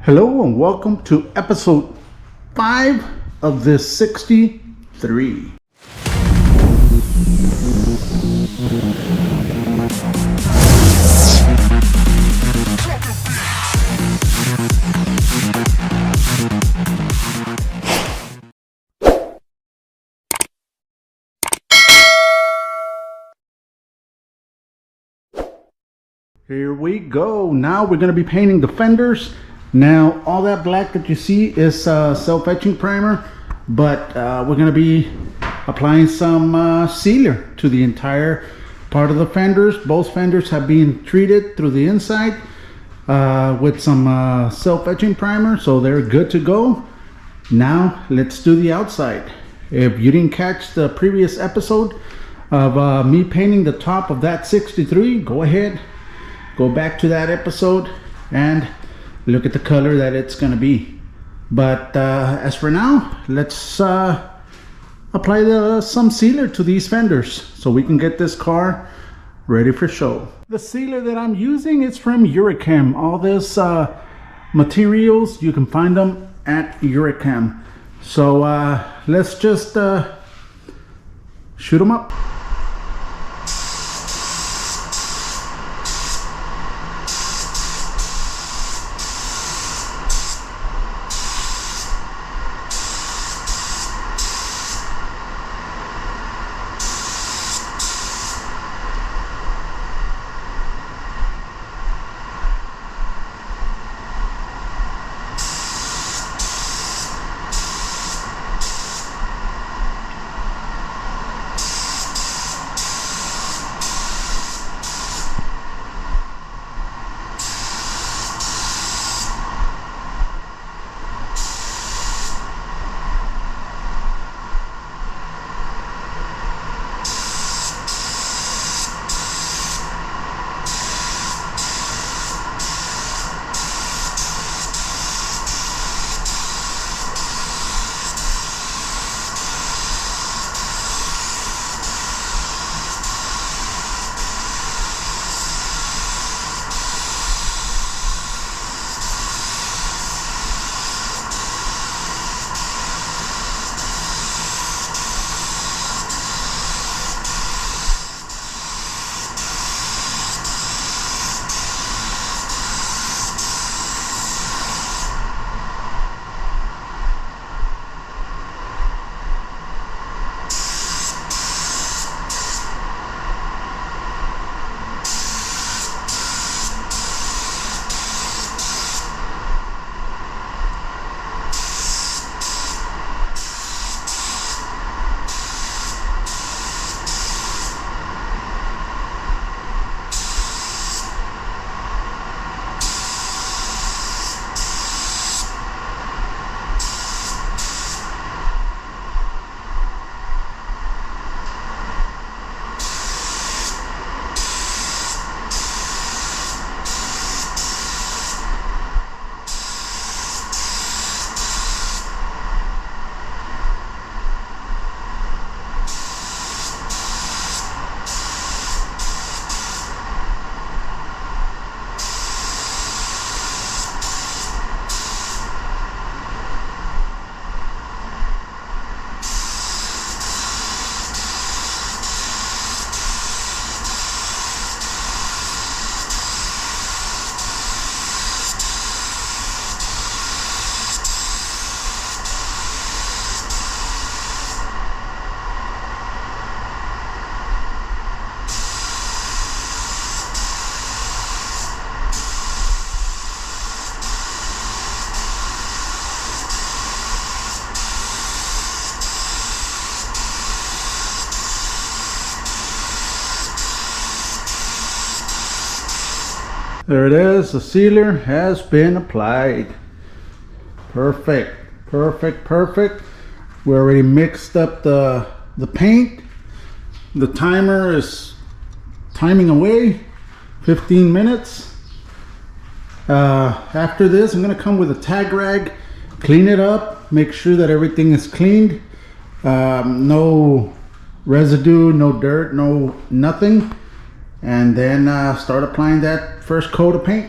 Hello and welcome to episode 5 of this 63. Here we go. Now we're going to be painting the fenders. Now all that black that you see is self-etching primer, but we're going to be applying some sealer to the entire part of the fenders. Both fenders have been treated through the inside with some self-etching primer, so they're good to go. Now let's do the outside. If you didn't catch the previous episode of me painting the top of that 63, go ahead, go back to that episode and look at the color that it's going to be. But as for now, let's apply some sealer to these fenders so we can get this car ready for show. The sealer that I'm using is from Eurochem. All this materials, you can find them at Eurochem. So let's just shoot them up. There it is, the sealer has been applied. Perfect, perfect, perfect. We already mixed up the paint. The timer is timing away, 15 minutes. After this, I'm gonna come with a tag rag, clean it up, make sure that everything is cleaned. No residue, no dirt, no nothing. And then start applying that first coat of paint.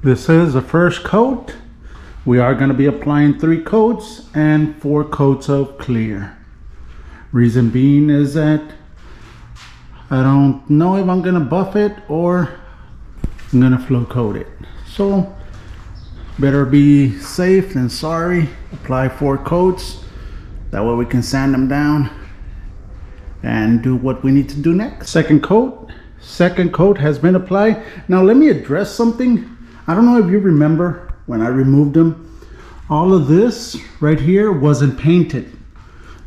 This is the first coat. We are going to be applying 3 coats and 4 coats of clear. Reason being is that I don't know if I'm going to buff it or I'm going to flow coat it. So better be safe than sorry. Apply 4 coats. That way we can sand them down and do what we need to do next. Second coat has been applied. Now let me address something. I don't know if you remember when I removed them, all of this right here wasn't painted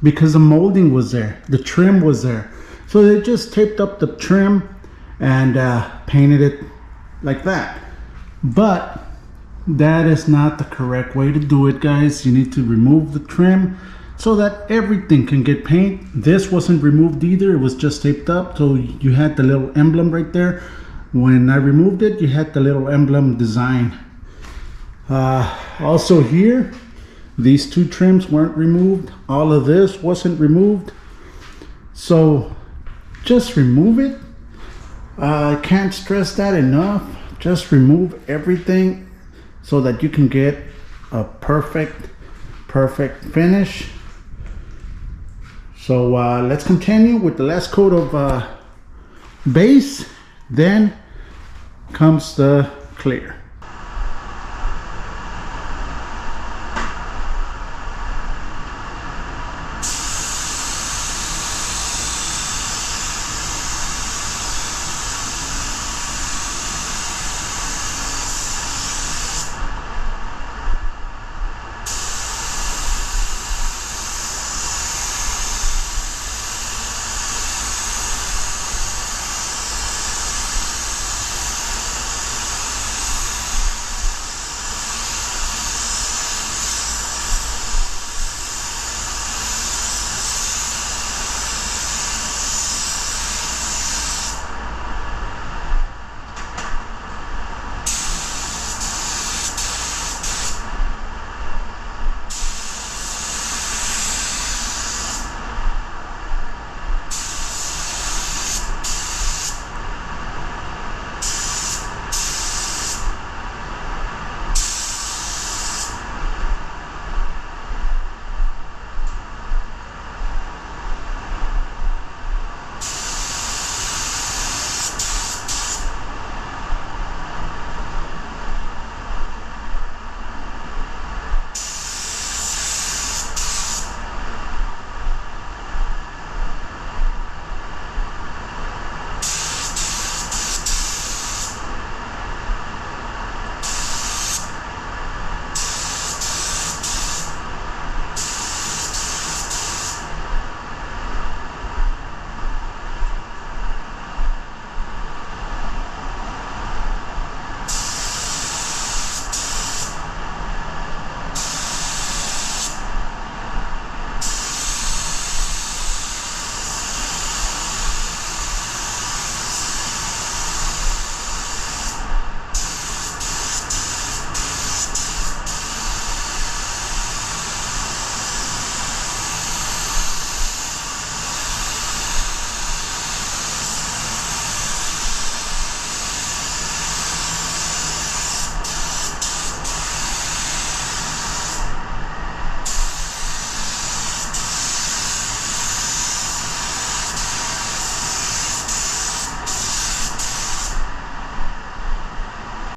because the molding was there, the trim was there. So they just taped up the trim and painted it like that. But that is not the correct way to do it, guys. You need to remove the trim so that everything can get paint. This wasn't removed either, it was just taped up, so you had the little emblem right there. When I removed it, you had the little emblem design. Also here, these 2 trims weren't removed. All of this wasn't removed. So just remove it. I can't stress that enough. Just remove everything so that you can get a perfect finish. So let's continue with the last coat of base. Then comes the clear.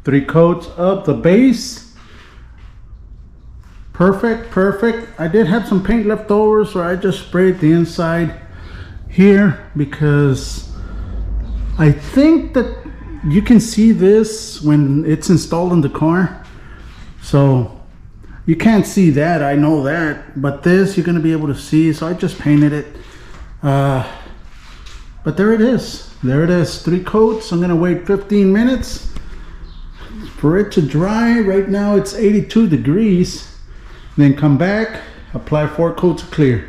Three coats of the base. Perfect. I did have some paint left over, so I just sprayed the inside here because I think that you can see this when it's installed in the car. So you can't see that, I know that, but this you're going to be able to see, so I just painted it. But there it is. 3 coats. I'm going to wait 15 minutes for it to dry. Right now it's 82 degrees. Then come back, apply 4 coats of clear.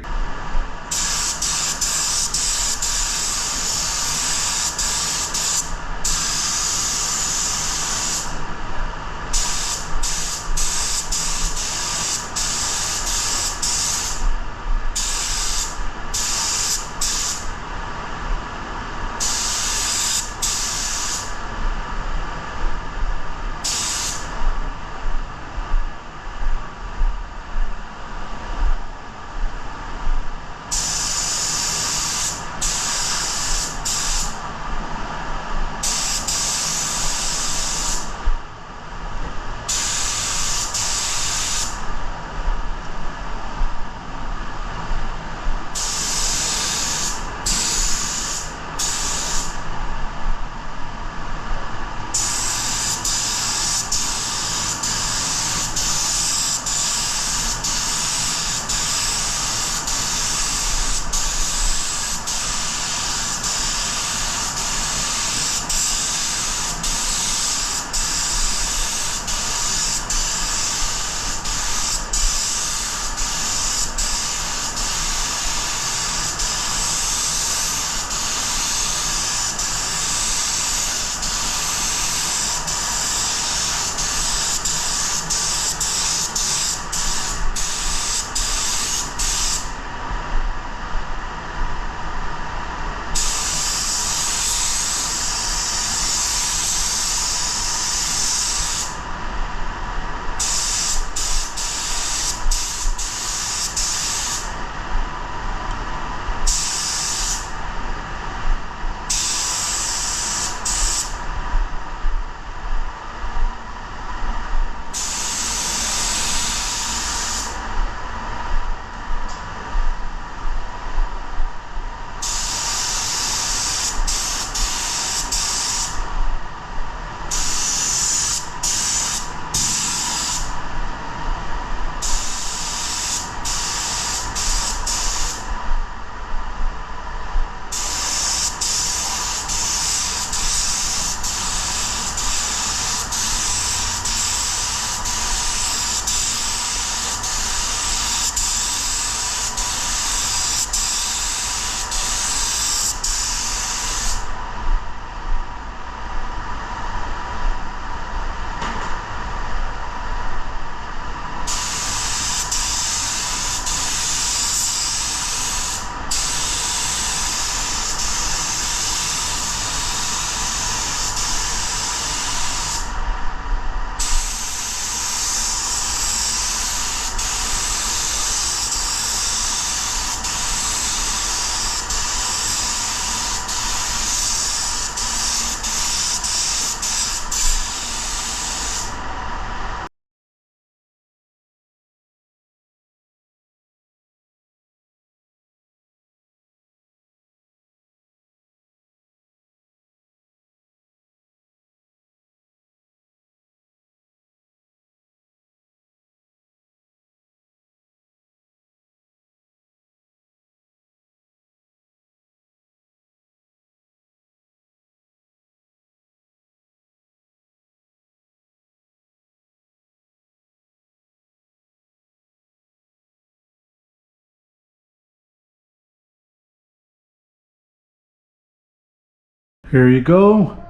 Here you go.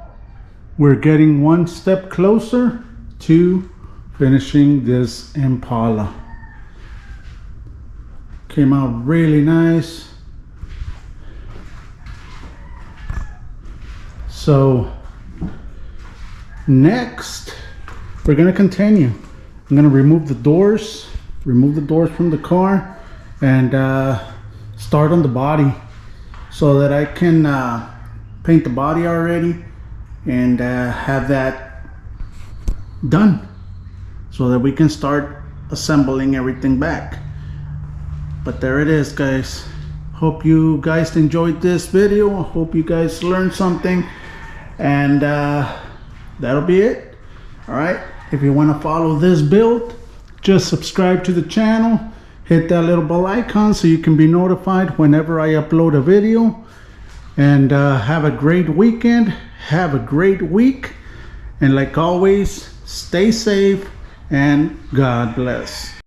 We're getting one step closer to finishing this Impala. Came out really nice. So next we're gonna continue. I'm gonna remove the doors from the car and start on the body so that I can paint the body already and have that done so that we can start assembling everything back. But there it is, guys. Hope you guys enjoyed this video. I hope you guys learned something, and that'll be it. All right, if you want to follow this build, just subscribe to the channel, hit that little bell icon so you can be notified whenever I upload a video. And have a great weekend, have a great week, and like always, stay safe and God bless.